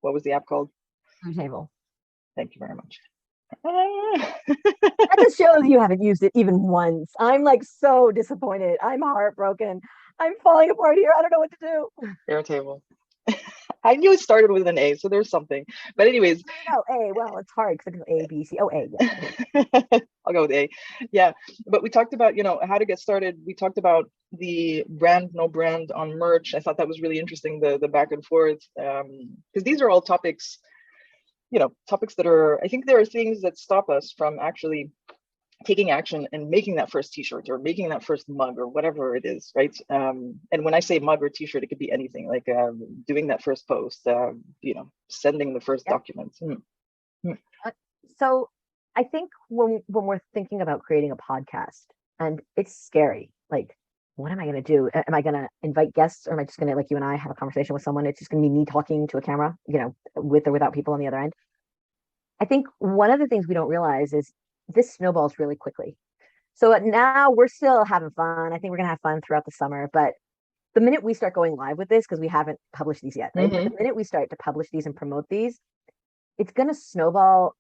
What was the app called? Table. Thank you very much. That just shows you haven't used it even once. I'm like so disappointed. I'm heartbroken. I'm falling apart here. I don't know what to do. Airtable. I knew it started with an A, so there's something. But anyways. No, A. Well, it's hard because it's A, B, C. Oh, A. Yeah. I'll go with A. Yeah. But we talked about, how to get started. We talked about the brand, no brand on merch. I thought that was really interesting, the back and forth. Because these are all topics, topics that are, I think there are things that stop us from actually taking action and making that first t-shirt or making that first mug or whatever it is, right? And when I say mug or t-shirt, it could be anything, like doing that first post, sending the first documents. So I think when we're thinking about creating a podcast, and it's scary, like, what am I going to do? Am I going to invite guests, or am I just going to, like you and I, have a conversation with someone? It's just going to be me talking to a camera, with or without people on the other end. I think one of the things we don't realize is this snowballs really quickly. So now we're still having fun. I think we're going to have fun throughout the summer. But the minute we start going live with this, because we haven't published these yet, right? But the minute we start to publish these and promote these, it's going to snowball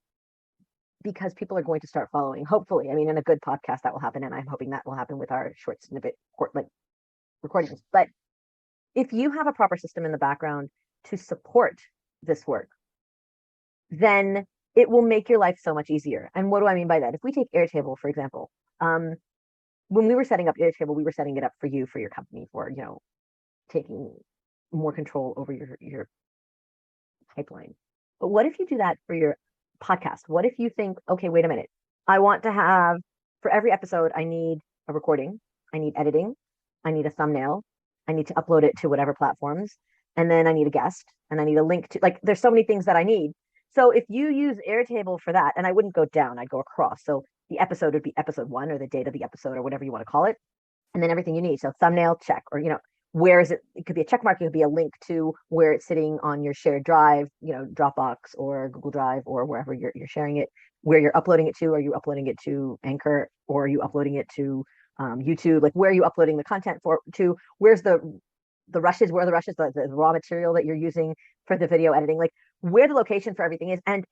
because people are going to start following. Hopefully, I mean, in a good podcast that will happen. And I'm hoping that will happen with our short snippet, like, recordings. But if you have a proper system in the background to support this work, then it will make your life so much easier. And what do I mean by that? If we take Airtable, for example, when we were setting up Airtable, we were setting it up for you, for your company, for, taking more control over your pipeline. But what if you do that for your podcast? What if you think, okay, wait a minute, I want to have, for every episode, I need a recording, I need editing, I need a thumbnail, I need to upload it to whatever platforms, and then I need a guest, and I need a link to, like, there's so many things that I need. So if you use Airtable for that, and I wouldn't go down, I'd go across. So the episode would be episode 1, or the date of the episode, or whatever you want to call it. And then everything you need. So thumbnail, check, or, where is it? It could be a check mark. It could be a link to where it's sitting on your shared drive, Dropbox or Google Drive, or wherever you're sharing it, where you're uploading it to. Are you uploading it to Anchor, or are you uploading it to YouTube? Like, where are you uploading the content to? Where's the rushes? Where are the rushes? The raw material that you're using for the video editing? Like, where the location for everything is. And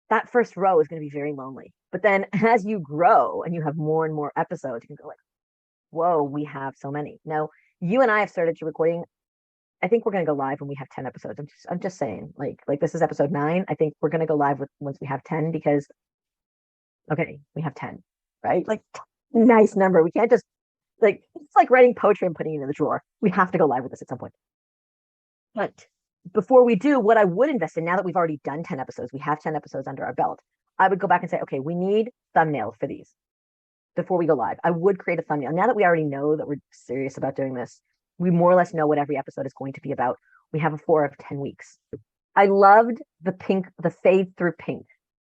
that first row is going to be very lonely. But then as you grow and you have more and more episodes, you can go like, whoa, we have so many. Now, you and I have started to recording. I think we're going to go live when we have 10 episodes. I'm just saying, like this is episode 9. I think we're going to go live once we have 10, because, okay, we have 10, right? Like, nice number. We can't just, like, it's like writing poetry and putting it in the drawer. We have to go live with this at some point. But before we do, what I would invest in, now that we've already done 10 episodes, we have 10 episodes under our belt, I would go back and say, okay, we need thumbnails for these before we go live. I would create a thumbnail. Now that we already know that we're serious about doing this, we more or less know what every episode is going to be about. We have a 4 of 10 weeks. I loved the fade through pink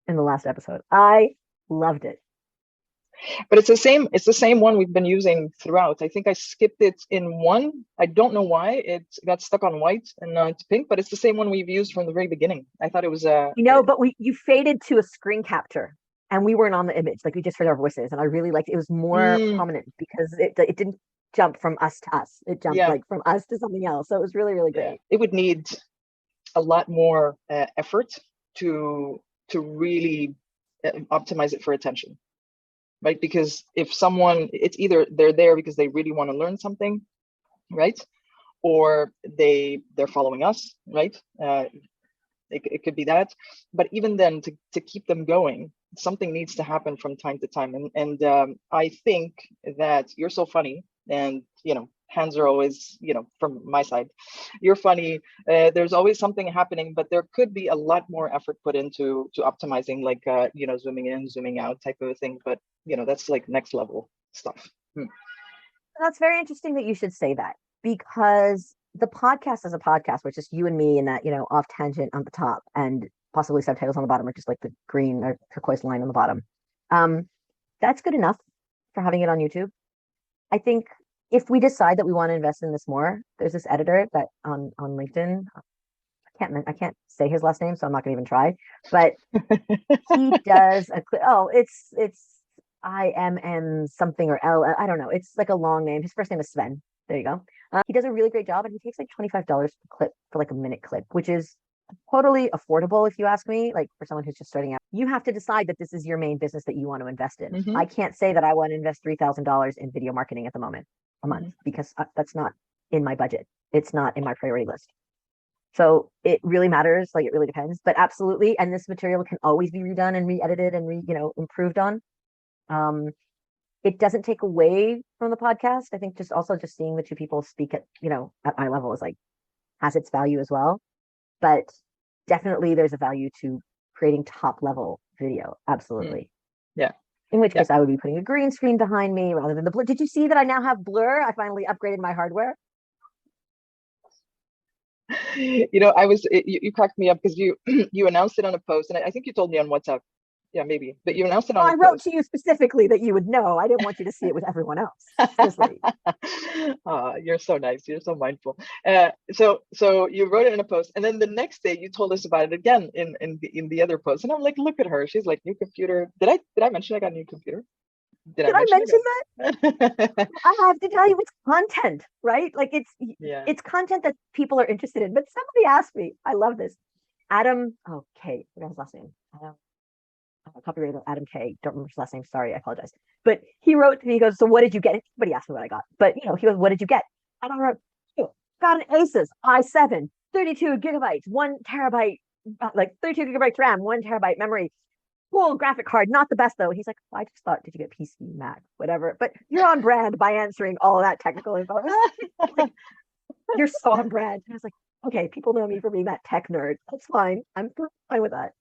in the last episode. I loved it. But it's the same one we've been using throughout. I think I skipped it in one. I don't know why it got stuck on white and now it's pink, but it's the same one we've used from the very beginning. I thought it was but you faded to a screen capture and we weren't on the image. Like, we just heard our voices, and I really liked it. It was more prominent because it didn't jump from us to us. It jumped like from us to something else. So it was really, really great. Yeah. It would need a lot more effort to really optimize it for attention. Right? Because if someone, it's either they're there because they really want to learn something, right? Or they're following us, right? It could be that. But even then, to keep them going, something needs to happen from time to time. And I think that you're so funny, and hands are always, from my side, you're funny. There's always something happening, but there could be a lot more effort put into optimizing, like, zooming in, zooming out type of a thing. But, that's like next level stuff. That's very interesting that you should say that, because the podcast is a podcast, which is you and me, and that, off tangent on the top and possibly subtitles on the bottom, or just like the green or turquoise line on the bottom. That's good enough for having it on YouTube. I think if we decide that we want to invest in this more, there's this editor that on LinkedIn, I can't say his last name, so I'm not going to even try, but he does it's IMM something or L, I don't know. It's like a long name. His first name is Sven. There you go. He does a really great job, and he takes like $25 per clip for like a minute clip, which is totally affordable if you ask me, like for someone who's just starting out. You have to decide that this is your main business that you want to invest in. Mm-hmm. I can't say that I want to invest $3,000 in video marketing at the moment a month because that's not in my budget. It's not in my priority list. So it really matters, like it really depends, but absolutely. And this material can always be redone and re-edited and improved on. It doesn't take away from the podcast. I think just seeing the two people speak at eye level is like has its value as well. But definitely there's a value to creating top level video. Absolutely. Yeah. In which case I would be putting a green screen behind me rather than the blur. Did you see that I now have blur? I finally upgraded my hardware. You cracked me up because you announced it on a post, and I think you told me on WhatsApp. Yeah, maybe, but you announced it on a I wrote post. to you specifically that you would know. I didn't want you to see it with everyone else. Seriously. You're so nice. You're so mindful. So you wrote it in a post, and then the next day you told us about it again in the other post, and I'm like, look at her. She's like, new computer. Did I mention I got a new computer? Did I mention that? I have to tell you, it's content, right? Like it's content that people are interested in. But somebody asked me, I love this. Adam, K, what was his last name? Copyright Adam K. Don't remember his last name. Sorry, I apologize. But he wrote to me, he goes, so what did you get? Somebody asked me what I got. But he goes, what did you get? And I wrote, got an Asus i7, 32 gigabytes, 1 terabyte, like 32 gigabytes RAM, 1 terabyte memory. Cool graphic card, not the best though. He's like, I just thought, did you get PC, Mac, whatever? But you're on brand by answering all of that technical info. Like, you're so on brand. And I was like, okay, people know me for being that tech nerd. That's fine. I'm fine with that.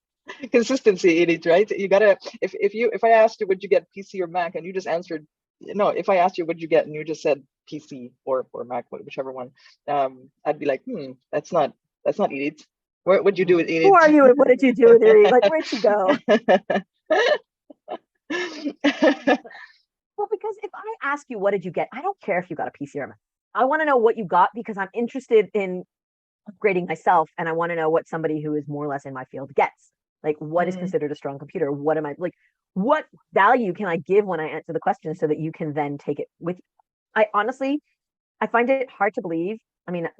Consistency in it, right? You gotta if I asked you would you get PC or Mac and you just answered no, if I asked you what'd you get and you just said PC or Mac, whichever one, I'd be like, that's not Irit. What'd you do with Irit? Who are you and what did you do with Irit? Like, where'd she go? Well, because if I ask you what did you get, I don't care if you got a PC or a Mac. I want to know what you got because I'm interested in upgrading myself and I want to know what somebody who is more or less in my field gets. Like, what is considered a strong computer? What am I like? What value can I give when I answer the question so that you can then take it with you? I honestly find it hard to believe. I mean, I'm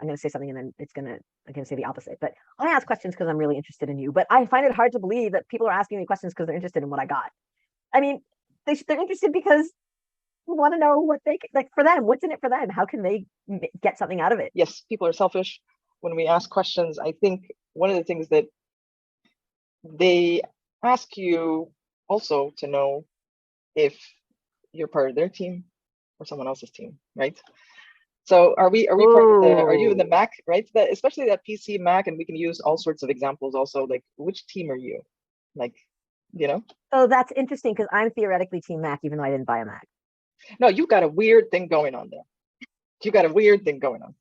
gonna say something and then I'm gonna say the opposite. But I ask questions because I'm really interested in you. But I find it hard to believe that people are asking me questions because they're interested in what I got. I mean, they're interested because they want to know what they like for them. What's in it for them? How can they get something out of it? Yes, people are selfish when we ask questions. I think one of the things that they ask you also to know if you're part of their team or someone else's team, right? So are we part of are you in the Mac, right? Especially that PC Mac, and we can use all sorts of examples also, like which team are you? Like, So that's interesting because I'm theoretically team Mac, even though I didn't buy a Mac. No, you've got a weird thing going on there. You got a weird thing going on.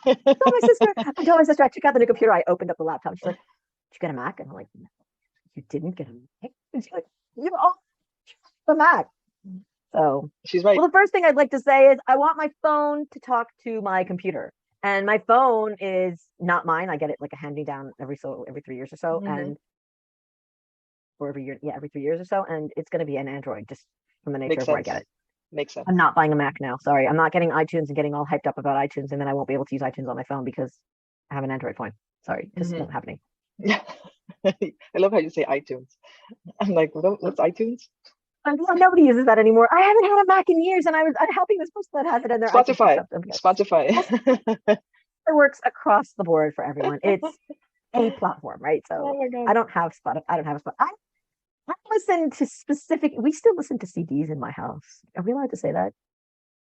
I told my sister I took out the new computer, I opened up the laptop. She's like, did you get a Mac? And I'm like, no, you didn't get a Mac. And she's like, you're all the Mac. So she's right. Well, the first thing I'd like to say is I want my phone to talk to my computer. And my phone is not mine. I get it like a hand me down every 3 years or so. And or every year, every 3 years or so. And it's gonna be an Android just from the nature of where I get it. Makes sense. I'm not buying a Mac now. Sorry. I'm not getting iTunes and getting all hyped up about iTunes, and then I won't be able to use iTunes on my phone because I have an Android phone. Sorry, just not happening. Yeah. I love how you say iTunes. I'm like, what's iTunes? Nobody uses that anymore. I haven't had a Mac in years, and I'm helping this person that has it in their Spotify. It works across the board for everyone. It's a platform, right? So I don't have Spotify. I don't have a Spotify. I listen to we still listen to CDs in my house. Are we allowed to say that?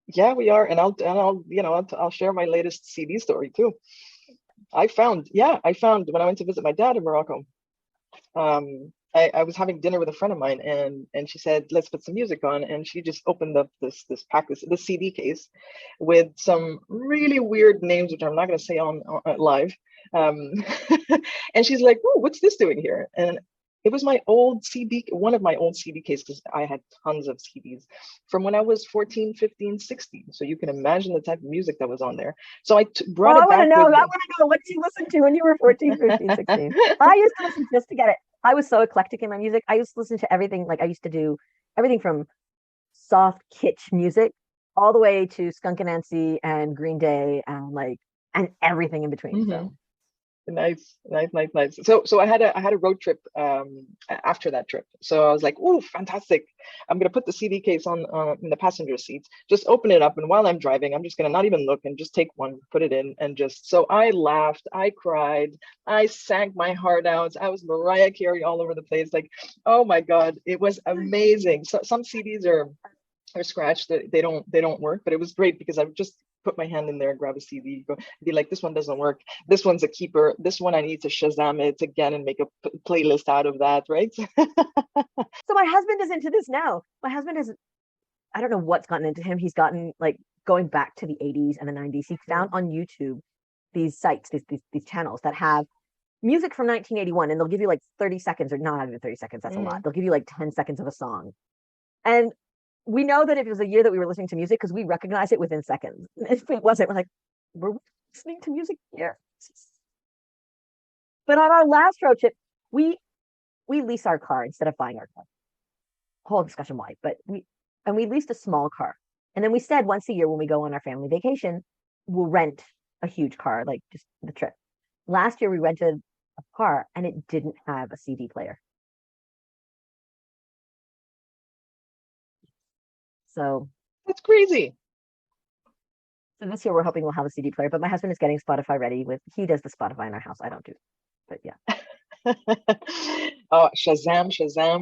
Yeah, we are. And I'll share my latest CD story too. I found when I went to visit my dad in Morocco, I was having dinner with a friend of mine, and she said, let's put some music on. And she just opened up this CD case with some really weird names, which I'm not going to say on live. And she's like, oh, what's this doing here? And it was one of my old CD cases. I had tons of CDs from when I was 14, 15, 16. So you can imagine the type of music that was on there. So I brought it back. I want to know what you listened to when you were 14, 15, 16. I used to listen just to get it. I was so eclectic in my music. I used to listen to everything. Like I used to do everything from soft kitsch music all the way to Skunk Anansie and Green Day and everything in between. So Nice, nice, nice, nice. So I had a road trip after that trip. So I was like, "Ooh, fantastic! I'm gonna put the CD case on in the passenger seat. Just open it up, and while I'm driving, I'm just gonna not even look and just take one, put it in, and just." So I laughed, I cried, I sang my heart out. I was Mariah Carey all over the place. Like, oh my God, it was amazing. So some CDs are scratched. They don't work, but it was great because I would just put my hand in there, grab a CD, go be like, this one doesn't work. This one's a keeper. This one I need to Shazam it again and make a playlist out of that, right? So my husband is into this now. My husband is, I don't know what's gotten into him. He's gotten like going back to the 80s and the 90s. He found on YouTube these sites, these channels that have music from 1981, and they'll give you like 30 seconds, or not even 30 seconds, that's a lot. Mm. They'll give you like 10 seconds of a song. And we know that if it was a year that we were listening to music, because we recognize it within seconds. If it wasn't, we're like, we're listening to music here. But on our last road trip, we we lease our car instead of buying our car. Whole discussion why, but we leased a small car. And then we said once a year when we go on our family vacation, we'll rent a huge car, like just the trip. Last year we rented a car and it didn't have a CD player. So That's crazy. so this year we're hoping we'll have a CD player, but my husband is getting Spotify ready with he does the Spotify in our house. I don't do. But yeah. Oh, Shazam,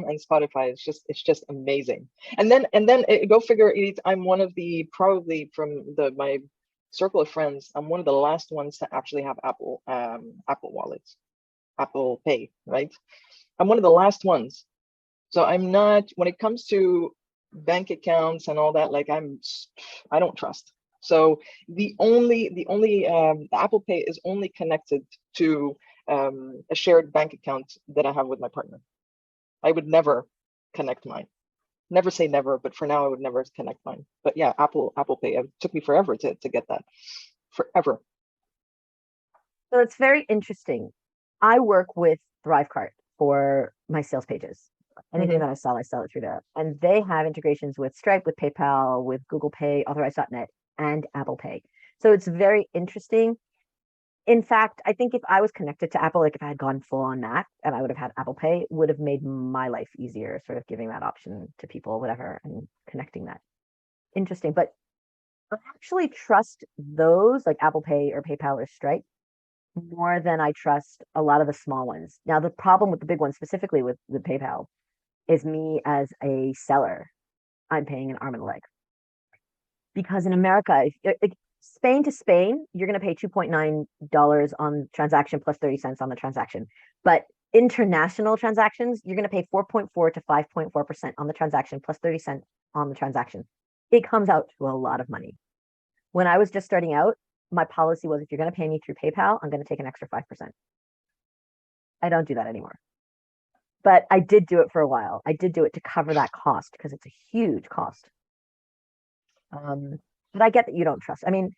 and Spotify. It's just amazing. And then go figure. I'm one of the probably from my circle of friends. I'm one of the last ones to actually have Apple wallets, Apple Pay, right? I'm one of the last ones. So I'm not when it comes to bank accounts and all that. Like I don't trust. So the Apple Pay is only connected to a shared bank account that I have with my partner. I would never connect mine. Never say never, but for now I would never connect mine. But yeah, Apple Pay. It took me forever to get that. Forever. So it's very interesting. I work with Thrivecart for my sales pages. Anything Hmm. that I sell it through there. And they have integrations with Stripe, with PayPal, with Google Pay, Authorize.net, and Apple Pay. So it's very interesting. In fact, I think if I was connected to Apple, like if I had gone full on that and I would have had Apple Pay, would have made my life easier, sort of giving that option to people, whatever, and connecting that. Interesting. But I actually trust those like Apple Pay or PayPal or Stripe more than I trust a lot of the small ones. Now, the problem with the big ones, specifically with PayPal, is me as a seller. I'm paying an arm and a leg because in America, Spain to Spain, you're going to pay $2.9 on transaction plus 30 cents on the transaction. But international transactions, you're going to pay 4.4 to 5.4% on the transaction plus 30 cents on the transaction. It comes out to a lot of money. When I was just starting out, my policy was if you're going to pay me through PayPal, I'm going to take an extra 5%. I don't do that anymore. But I did do it for a while. I did do it to cover that cost because it's a huge cost. Um, but I get that you don't trust. I mean,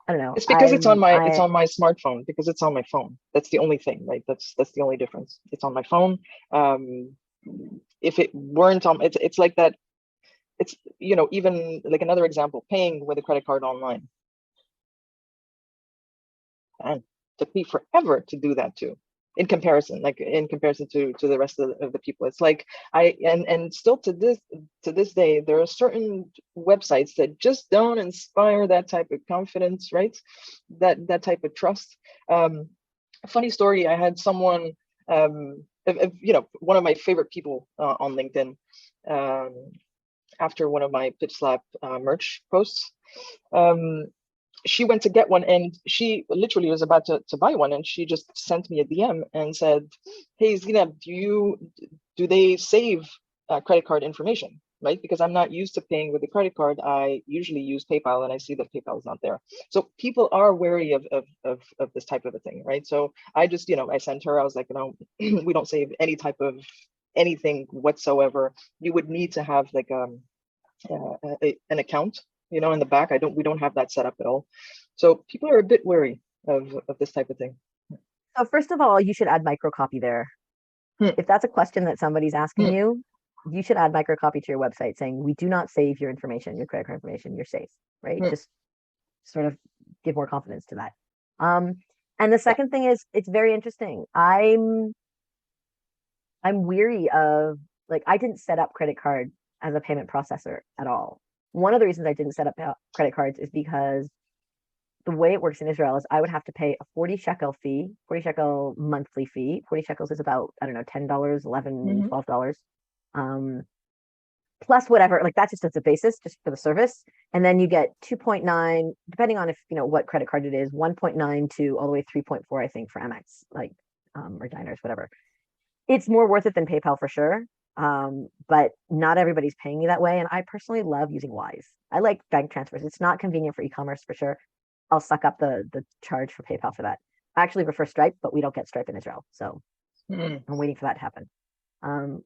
I don't know. It's because it's I on my smartphone because it's on my phone. That's the only thing, right? That's the only difference. It's on my phone. Um, if it weren't on, it's like that. It's even like another example, paying with a credit card online. And took me forever to do that too. In comparison to the rest of the people, it's like and still to this day, there are certain websites that just don't inspire that type of confidence, right? That type of trust. Funny story, I had someone, one of my favorite people on LinkedIn, um, after one of my pitch slap merch posts. Um, she went to get one and she literally was about to buy one, and she just sent me a DM and said, "Hey Zineb, do they save credit card information?" Right? Because I'm not used to paying with a credit card. I usually use PayPal and I see that PayPal is not there. So people are wary of this type of a thing, right? So I just, I sent her, I was like, we don't save any type of anything whatsoever. You would need to have like an account, in the back. We don't have that set up at all. So people are a bit wary of this type of thing. so first of all, you should add microcopy there. Hmm. If that's a question that somebody's asking Hmm. you should add microcopy to your website saying we do not save your information, your credit card information, you're safe, right? Hmm. Just sort of give more confidence to that. Um, And the Yeah. second thing is, it's very interesting. I'm weary of, like, I didn't set up credit card as a payment processor at all. One of the reasons I didn't set up credit cards is because the way it works in Israel is I would have to pay a 40 shekel fee, 40 shekel monthly fee. 40 shekels is about, I don't know, $10, 11, Hmm. $12. Um, plus whatever, like that's just as a basis, just for the service. And then you get 2.9, depending on if, what credit card it is, 1.9 to all the way 3.4, I think, for Amex, like, or diners, whatever. It's more worth it than PayPal for sure. But not everybody's paying me that way. And I personally love using Wise. I like bank transfers. It's not convenient for e-commerce for sure. I'll suck up the charge for PayPal for that. I actually prefer Stripe, but we don't get Stripe in Israel. So Mm. I'm waiting for that to happen.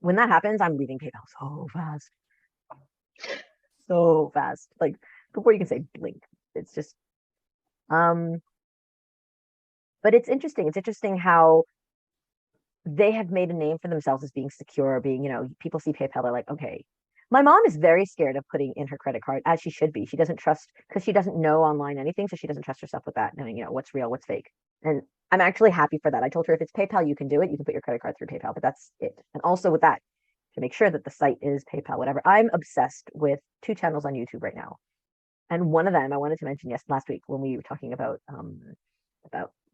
When that happens, I'm leaving PayPal so fast. So fast. Like before you can say blink. It's just um but it's interesting. It's interesting how they have made a name for themselves as being secure, being, people see PayPal, they're like, okay. My mom is very scared of putting in her credit card, as she should be. She doesn't trust, because she doesn't know online anything, so she doesn't trust herself with that, knowing, what's real, what's fake. And I'm actually happy for that. I told her if it's PayPal, you can do it. You can put your credit card through PayPal, but that's it. And also with that, to make sure that the site is PayPal, whatever. I'm obsessed with two channels on YouTube right now. And one of them I wanted to mention last week when we were talking about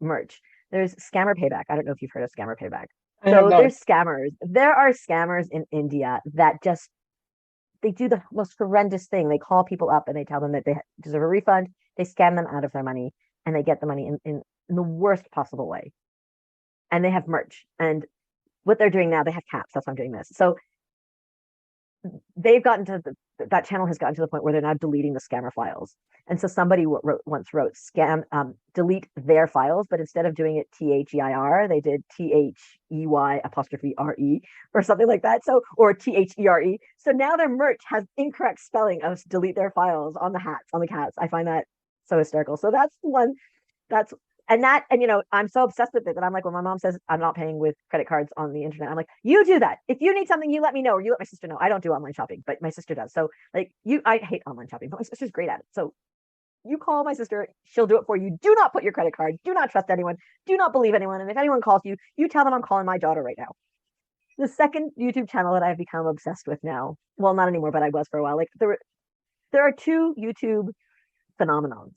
merch. There's Scammer Payback. I don't know if you've heard of Scammer Payback. I have So not. there's scammers. There are scammers in India that just they do the most horrendous thing. They call people up and they tell them that they deserve a refund. They scam them out of their money and they get the money in the worst possible way. And they have merch. And what they're doing now, they have caps. That's why I'm doing this. So they've gotten to that channel has gotten to the point where they're now deleting the scammer files. And so somebody once wrote scam delete their files, but instead of doing it THEIR, they did THEY apostrophe RE or something like that. So or THERE. So now their merch has incorrect spelling of delete their files on the hats, on the cats. I find that so hysterical. So that's the one that's and I'm so obsessed with it that I'm like, when my mom says I'm not paying with credit cards on the internet, I'm like, you do that. If you need something, you let me know, or you let my sister know. I don't do online shopping, but my sister does. So like I hate online shopping, but my sister's great at it. So you call my sister, she'll do it for you. Do not put your credit card. Do not trust anyone. Do not believe anyone. And if anyone calls you, you tell them I'm calling my daughter right now. The second YouTube channel that I've become obsessed with now, well, not anymore, but I was for a while. Like there are two YouTube phenomenons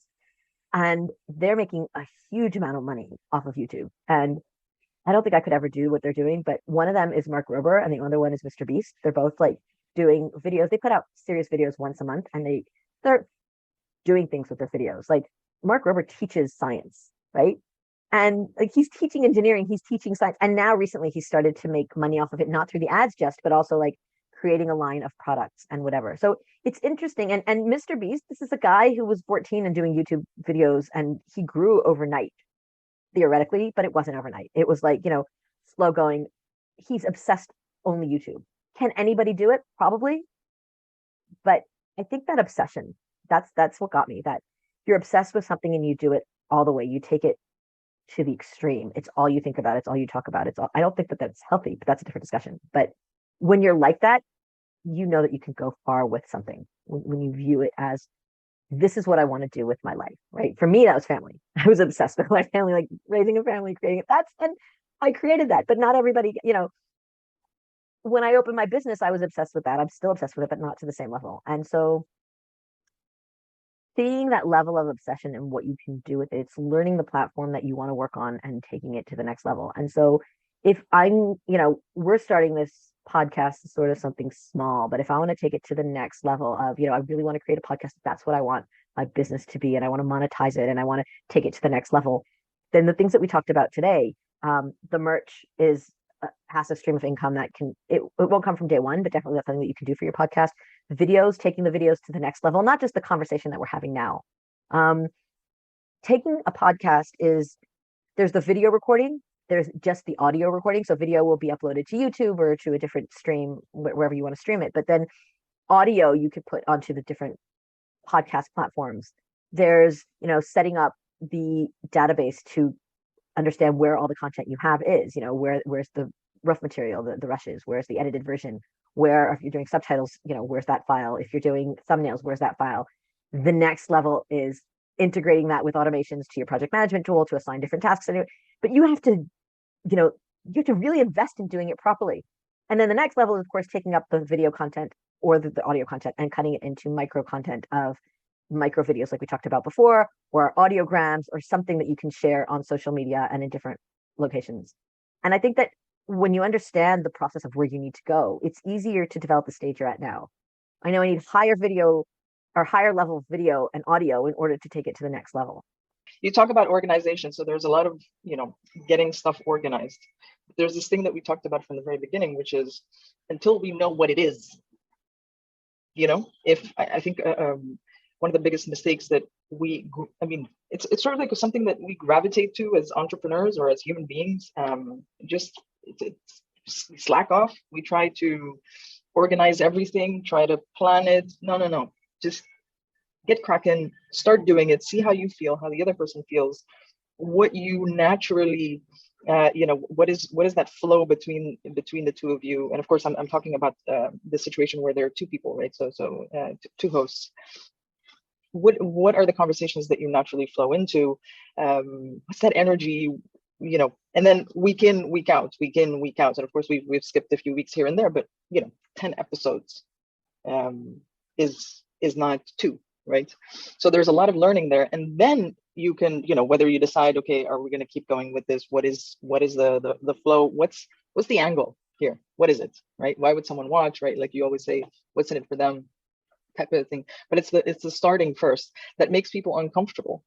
and they're making a huge amount of money off of YouTube. And I don't think I could ever do what they're doing, but one of them is Mark Rober and the other one is Mr. Beast. They're both like doing videos. They put out serious videos once a month and they're doing things with their videos. Like Mark Rober teaches science, right? And like he's teaching engineering, he's teaching science. And now recently he started to make money off of it, not through the ads just, but also like creating a line of products and whatever. So it's interesting. And Mr. Beast, this is a guy who was 14 and doing YouTube videos and he grew overnight, theoretically, but it wasn't overnight. It was like, slow going. He's obsessed only YouTube. Can anybody do it? Probably. But I think that obsession, that's what got me. That you're obsessed with something and you do it all the way. You take it to the extreme. It's all you think about. It's all you talk about. I don't think that that's healthy, but that's a different discussion. But when you're like that, you know that you can go far with something when you view it as this is what I want to do with my life, right? For me, that was family. I was obsessed with my family, like raising a family, creating it. And I created that, but not everybody, when I opened my business, I was obsessed with that. I'm still obsessed with it, but not to the same level. And so seeing that level of obsession and what you can do with it, it's learning the platform that you want to work on and taking it to the next level. And so if we're starting this podcast as sort of something small, but if I want to take it to the next level of, I really want to create a podcast, that's what I want my business to be, and I want to monetize it and I want to take it to the next level, then the things that we talked about today, the merch is a passive stream of income that it won't come from day one, but definitely that's something that you can do for your podcast. Videos, taking the videos to the next level, not just the conversation that we're having now. Taking a podcast there's the video recording, there's just the audio recording. So video will be uploaded to YouTube or to a different stream, wherever you want to stream it. But then audio you could put onto the different podcast platforms. There's, setting up the database to understand where all the content you have is, where's the rough material, the rushes, where's the edited version, where if you're doing subtitles, where's that file? If you're doing thumbnails, where's that file? The next level is integrating that with automations to your project management tool to assign different tasks. But you have to, you have to really invest in doing it properly. And then the next level is, of course, taking up the video content or the audio content and cutting it into micro content of micro videos like we talked about before, or audiograms, or something that you can share on social media and in different locations. And I think that when you understand the process of where you need to go, it's easier to develop the stage you're at now. I know I need higher video or higher level video and audio in order to take it to the next level. You talk about organization. So there's a lot of, getting stuff organized. There's this thing that we talked about from the very beginning, which is until we know what it is, if I think one of the biggest mistakes that it's sort of like something that we gravitate to as entrepreneurs or as human beings. It's slack off. We try to organize everything, try to plan it. No. Just get cracking, start doing it, see how you feel, how the other person feels, what you naturally, what is that flow between the two of you. And of course, I'm talking about the situation where there are two people, right? So two hosts. What are the conversations that you naturally flow into? What's that energy? And then week in, week out. And of course, we've skipped a few weeks here and there, but 10 episodes is not 2, right? So there's a lot of learning there, and then you can, whether you decide, okay, are we going to keep going with this? What is the flow? What's the angle here? What is it, right? Why would someone watch, right? Like you always say, what's in it for them? Type of thing. But it's the starting first that makes people uncomfortable,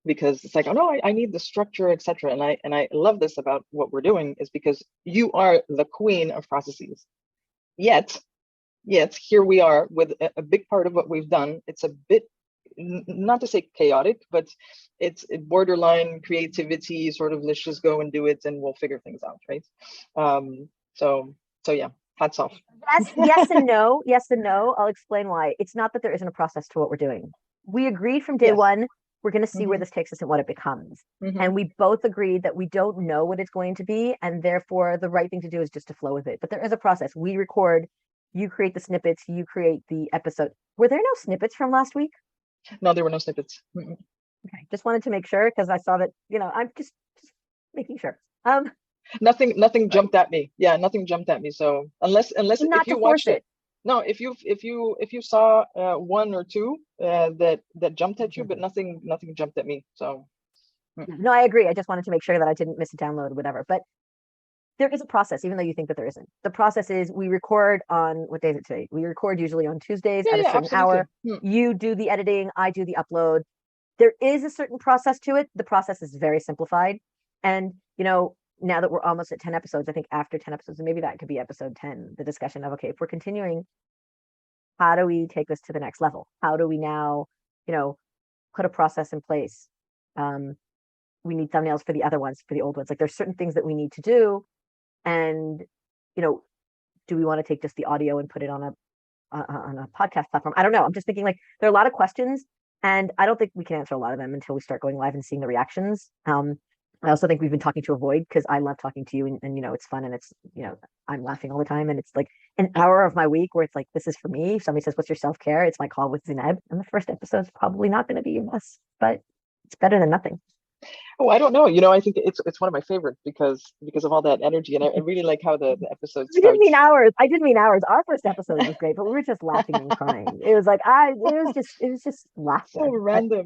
because it's like, oh no, I need the structure, etc. And I love this about what we're doing, is because you are the queen of processes. Yet here we are with a big part of what we've done. It's a bit, not to say chaotic, but it's borderline creativity, sort of, let's just go and do it and we'll figure things out, right? So yeah, hats off. Yes and no. Yes and no. I'll explain why. It's not that there isn't a process to what we're doing. We agreed from day one, we're going to see where this takes us and what it becomes. And we both agreed that we don't know what it's going to be, and therefore the right thing to do is just to flow with it. But there is a process. We record, you create the snippets, you create the episode. Were there no snippets from last week? No, there were no snippets. Okay, just wanted to make sure, because I saw that, I'm just making sure. Nothing jumped at me. Yeah, nothing jumped at me. So unless not if you to watched force it, no, if you saw 1 or 2 that jumped at you, but nothing jumped at me. So no, I agree. I just wanted to make sure that I didn't miss a download or whatever. But there is a process, even though you think that there isn't. The process is, we record on, what day is it today? We record usually on Tuesdays at a certain hour. You do the editing, I do the upload. There is a certain process to it. The process is very simplified. And, now that we're almost at 10 episodes, I think after 10 episodes, and maybe that could be episode 10, the discussion of, okay, if we're continuing, how do we take this to the next level? How do we now, put a process in place? We need thumbnails for the other ones, for the old ones. Like, there's certain things that we need to do. And, do we want to take just the audio and put it on a podcast platform? I don't know. I'm just thinking, like, there are a lot of questions, and I don't think we can answer a lot of them until we start going live and seeing the reactions. I also think we've been talking to avoid, because I love talking to you, and it's fun, and it's, I'm laughing all the time, and it's like an hour of my week where it's like, this is for me. If somebody says, what's your self-care? It's my call with Zineb, and the first episode is probably not going to be your best, but it's better than nothing. Oh, I don't know. I think it's one of my favorites because of all that energy, and I really like how the episodes start. I didn't mean hours. Our first episode was great, but we were just laughing and crying. It was like, it was just laughter. So random.